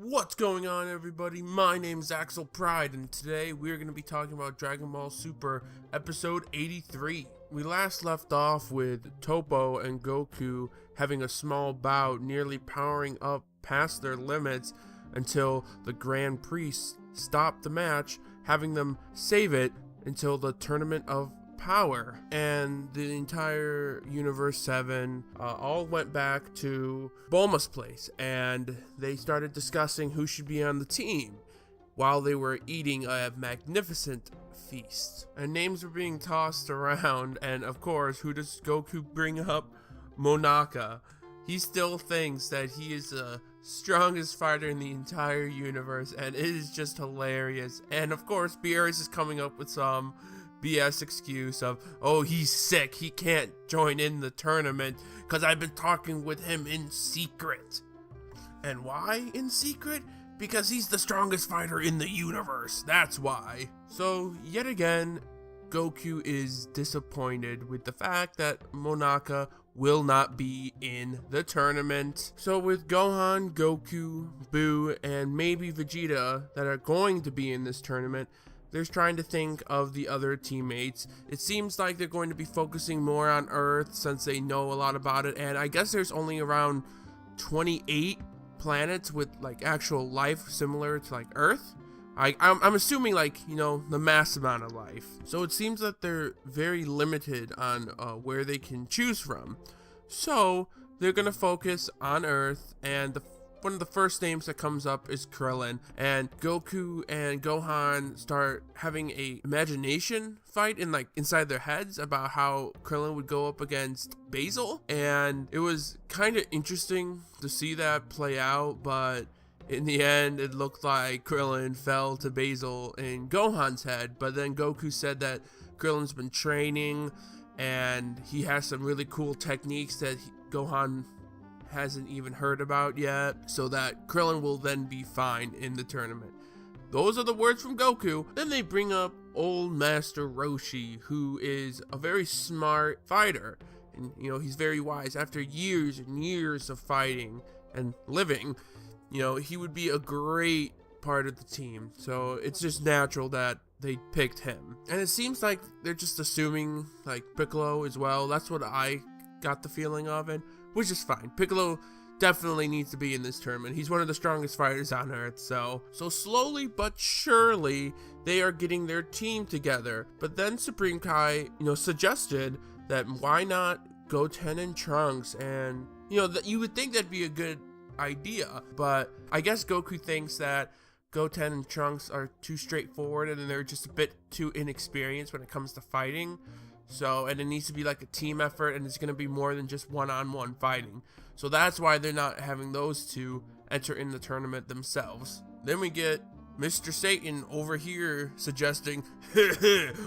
What's going on, everybody? My name's Axel Pride, and today we're going to be talking about Dragon Ball Super episode 83. We last left off with Toppo and Goku having a small bout, nearly powering up past their limits until the Grand Priest stopped the match, having them save it until the Tournament of Power. And the entire Universe 7 all went back to Bulma's place, and they started discussing who should be on the team while they were eating a magnificent feast. And names were being tossed around, and of course, who does Goku bring up? Monaka. He still thinks that he is the strongest fighter in the entire universe, and it is just hilarious. And of course, Beerus is coming up with some BS excuse of, oh, he's sick, he can't join in the tournament because I've been talking with him in secret. And why in secret? Because he's the strongest fighter in the universe, that's why. So yet again, Goku is disappointed with the fact that Monaka will not be in the tournament. So with Gohan, Goku, Buu, and maybe Vegeta that are going to be in this tournament, they're trying to think of the other teammates. It seems like they're going to be focusing more on Earth since they know a lot about it, and I guess there's only around 28 planets with like actual life similar to like Earth. I'm assuming like, you know, the mass amount of life. So it seems that they're very limited on where they can choose from. So they're gonna focus on Earth, and one of the first names that comes up is Krillin, and Goku and Gohan start having a imagination fight in like inside their heads about how Krillin would go up against Basil, and it was kind of interesting to see that play out, but in the end it looked like Krillin fell to Basil in Gohan's head. But then Goku said that Krillin's been training and he has some really cool techniques that Gohan hasn't even heard about yet, so that Krillin will then be fine in the tournament. Those are the words from Goku. Then they bring up old Master Roshi, who is a very smart fighter, and you know, he's very wise. After years and years of fighting and living, you know, he would be a great part of the team, so it's just natural that they picked him. And it seems like they're just assuming like Piccolo as well. That's what I got the feeling of, and which is fine. Piccolo definitely needs to be in this tournament. He's one of the strongest fighters on Earth, so slowly but surely they are getting their team together. But then Supreme Kai, you know, suggested that why not Goten and Trunks, and you know, that you would think that'd be a good idea, but I guess Goku thinks that Goten and Trunks are too straightforward and they're just a bit too inexperienced when it comes to fighting. So, and it needs to be like a team effort, and it's going to be more than just one-on-one fighting. So that's why they're not having those two enter in the tournament themselves. Then we get Mr. Satan over here suggesting,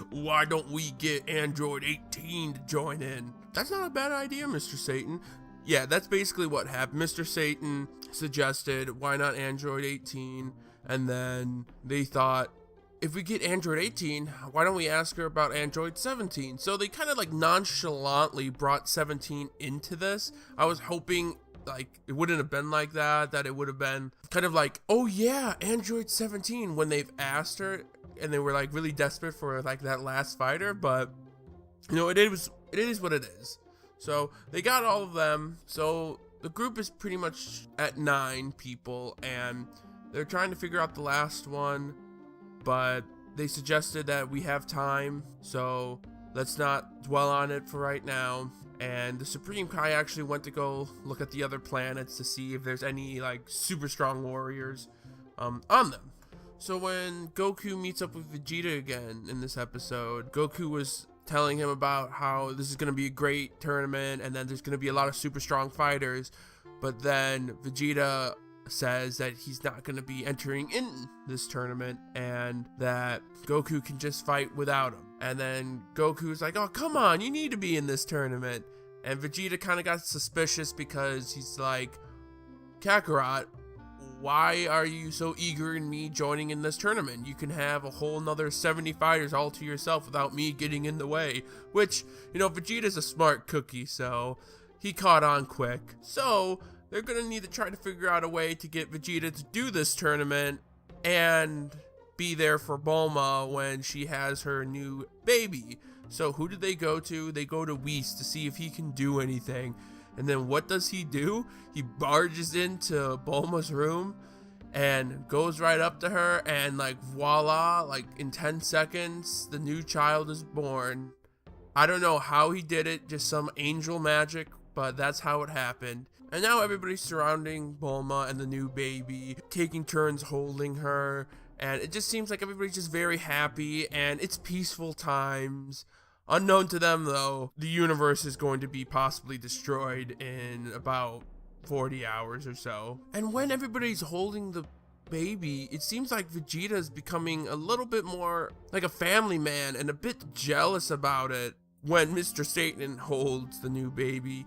why don't we get Android 18 to join in? That's not a bad idea, Mr. Satan. Yeah, that's basically what happened. Mr. Satan suggested, why not Android 18? And then they thought, if we get Android 18, why don't we ask her about Android 17? So they kind of like nonchalantly brought 17 into this. I was hoping like it wouldn't have been like that it would have been kind of like, oh yeah, Android 17, when they've asked her and they were like really desperate for like that last fighter. But you know, it is what it is. So they got all of them. So the group is pretty much at 9 people, and they're trying to figure out the last one. But they suggested that we have time, so let's not dwell on it for right now. And the Supreme Kai actually went to go look at the other planets to see if there's any like super strong warriors on them. So when Goku meets up with Vegeta again in this episode, Goku was telling him about how this is going to be a great tournament and then there's going to be a lot of super strong fighters. But then Vegeta says that he's not going to be entering in this tournament and that Goku can just fight without him. And then Goku's like, oh, come on, you need to be in this tournament. And Vegeta kind of got suspicious because he's like, Kakarot, why are you so eager in me joining in this tournament? You can have a whole nother 70 fighters all to yourself without me getting in the way. Which, you know, Vegeta's a smart cookie, so he caught on quick. So they're gonna need to try to figure out a way to get Vegeta to do this tournament and be there for Bulma when she has her new baby. So who did they go to? They go to Whis to see if he can do anything. And then what does he do? He barges into Bulma's room and goes right up to her, and like voila, like in 10 seconds, the new child is born. I don't know how he did it, just some angel magic, but that's how it happened. And now everybody's surrounding Bulma and the new baby, taking turns holding her, and it just seems like everybody's just very happy, and it's peaceful times. Unknown to them, though, the universe is going to be possibly destroyed in about 40 hours or so. And when everybody's holding the baby, it seems like Vegeta is becoming a little bit more like a family man and a bit jealous about it. When Mr. Satan holds the new baby,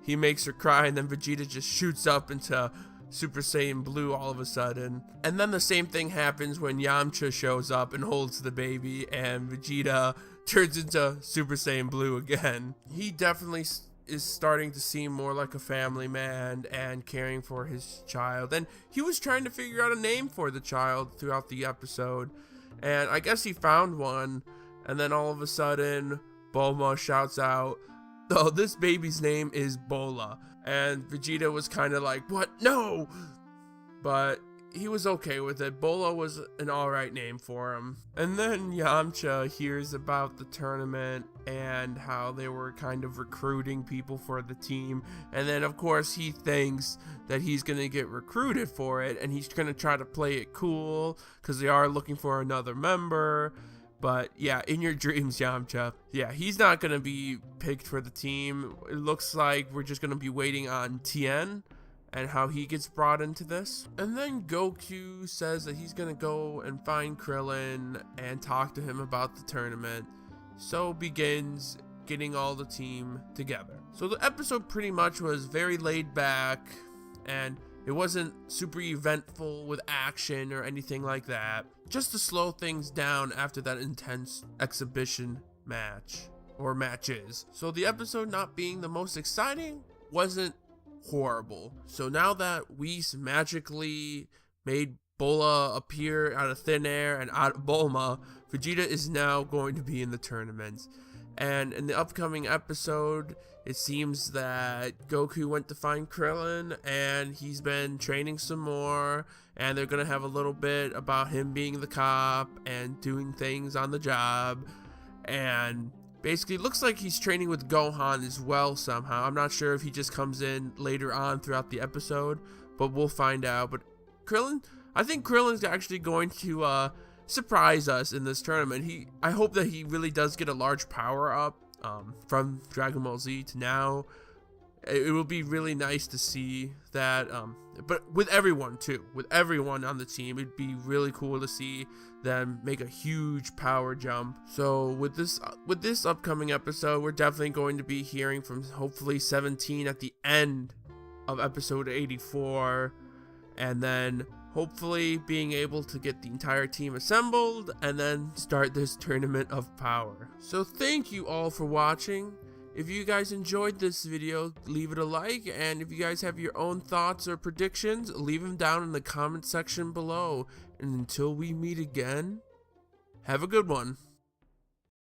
he makes her cry, and then Vegeta just shoots up into Super Saiyan Blue all of a sudden. And then the same thing happens when Yamcha shows up and holds the baby, and Vegeta turns into Super Saiyan Blue again. He definitely is starting to seem more like a family man and caring for his child. And he was trying to figure out a name for the child throughout the episode, and I guess he found one. And then all of a sudden, Bulma shouts out, "Oh, this baby's name is Bola." And Vegeta was kind of like, "What? No!" But he was okay with it. Bola was an alright name for him. And then Yamcha hears about the tournament and how they were kind of recruiting people for the team. And then, of course, he thinks that he's going to get recruited for it, and he's going to try to play it cool because they are looking for another member. But yeah, in your dreams, Yamcha. Yeah, he's not going to be picked for the team. It looks like we're just going to be waiting on Tien and how he gets brought into this. And then Goku says that he's going to go and find Krillin and talk to him about the tournament. So begins getting all the team together. So the episode pretty much was very laid back, and it wasn't super eventful with action or anything like that. Just to slow things down after that intense exhibition match, or matches. So the episode not being the most exciting wasn't horrible. So now that Whis magically made Bola appear out of thin air and out of Bulma, Vegeta is now going to be in the tournament. And in the upcoming episode, it seems that Goku went to find Krillin, and he's been training some more, and they're going to have a little bit about him being the cop and doing things on the job. And basically, it looks like he's training with Gohan as well somehow. I'm not sure if he just comes in later on throughout the episode, but we'll find out. But Krillin, I think Krillin's actually going to surprise us in this tournament. I hope that he really does get a large power up from Dragon Ball Z to now. It will be really nice to see that, but with everyone too, with everyone on the team, it'd be really cool to see them make a huge power jump. So with this upcoming episode, we're definitely going to be hearing from hopefully 17 at the end of episode 84, and then hopefully being able to get the entire team assembled and then start this tournament of power. So thank you all for watching. If you guys enjoyed this video, leave it a like, and if you guys have your own thoughts or predictions, leave them down in the comment section below. And until we meet again, have a good one.